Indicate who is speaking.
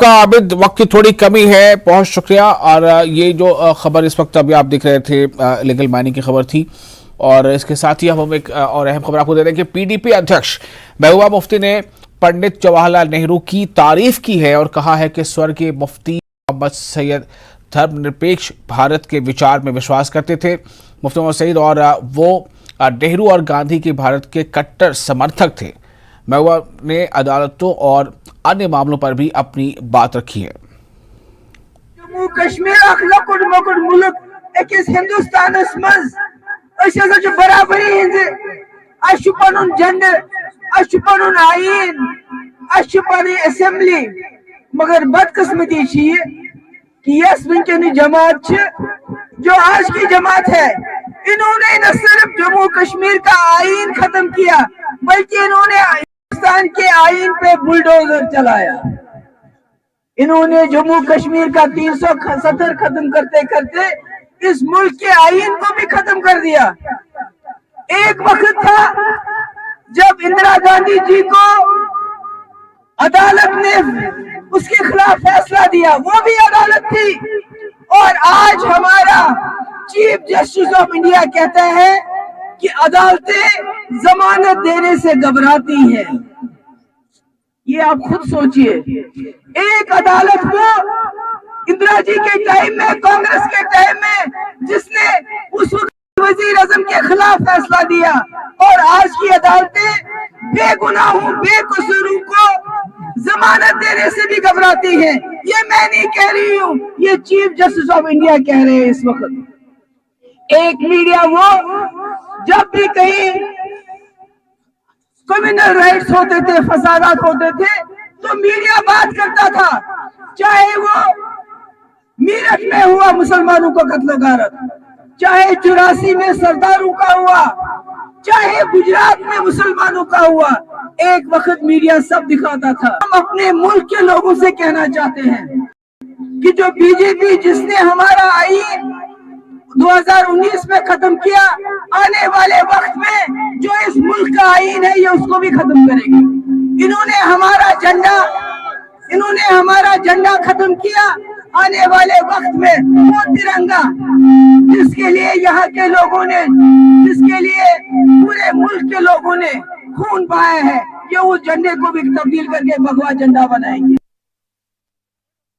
Speaker 1: आपका आबिद, वक्त की थोड़ी कमी है, बहुत शुक्रिया। और ये जो खबर इस वक्त अभी आप देख रहे थे, इलीगल माइनिंग की खबर थी। और इसके साथ ही हम एक और अहम खबर आपको दे रहे हैं कि पीडीपी अध्यक्ष महबूबा मुफ्ती ने पंडित जवाहरलाल नेहरू की तारीफ की है और कहा है कि स्वर्गीय मुफ्ती मोहम्मद सैयद धर्मनिरपेक्ष भारत के विचार में विश्वास करते थे। मुफ्ती मोहम्मद सैयद और वो नेहरू और गांधी के भारत के कट्टर समर्थक थे। महबूबा ने अदालतों और अन्य मामलों पर भी अपनी बात रखी है।
Speaker 2: जम्मू कश्मीर लकुट मकुट मुल्क अकिस हिंदुस्तानस मज बराबरी हज पनुन जेंडर पनुन आईन पनुन असेंबली, मगर बदकिस्मती कि यस वनकन जमात जो आज की जमात है, इन्होंने न सिर्फ जम्मू कश्मीर का आईन खत्म किया बल्कि इन्होंने हिंदुस्तान के आईन पे बुलडोजर चलाया। इन्होंने जम्मू कश्मीर का 370 खत्म करते करते इस मुल्क के आईन को भी खत्म कर दिया। एक वक्त था जब इंदिरा गांधी जी को अदालत ने उसके खिलाफ फैसला दिया, वो भी अदालत थी। और आज हमारा चीफ जस्टिस ऑफ इंडिया कहता है कि अदालतें जमानत देने से घबराती हैं। ये आप खुद सोचिए, एक अदालत वो इंदिरा जी के टाइम में, कांग्रेस के टाइम में, जिसने उस वक्त वजीर आजम के खिलाफ फैसला दिया, और आज की अदालतें बेगुनाहों बेकसूरों को जमानत देने से भी घबराती हैं। ये मैं नहीं कह रही हूँ, ये चीफ जस्टिस ऑफ इंडिया कह रहे हैं इस वक्त। एक मीडिया वो जब भी कहीं कम्युनल राइट्स होते थे, फसादात होते थे, तो मीडिया बात करता था। चाहे वो मीरठ में हुआ मुसलमानों का कत्ल गारत, चाहे 84 में सरदारों का हुआ, चाहे गुजरात में मुसलमानों का हुआ, एक वक्त मीडिया सब दिखाता था। हम अपने मुल्क के लोगों से कहना चाहते हैं कि जो बीजेपी जिसने हमारा आईन 2019 में खत्म किया, आने वाले वक्त में जो इस मुल्क का आईन है ये उसको भी खत्म करेगी। इन्होंने हमारा झंडा खत्म किया, आने वाले वक्त में वो तिरंगा जिसके लिए यहाँ के लोगों ने, जिसके लिए पूरे मुल्क के लोगों ने खून बहाया है, ये उस झंडे को भी तब्दील करके भगवा झंडा बनाएंगे।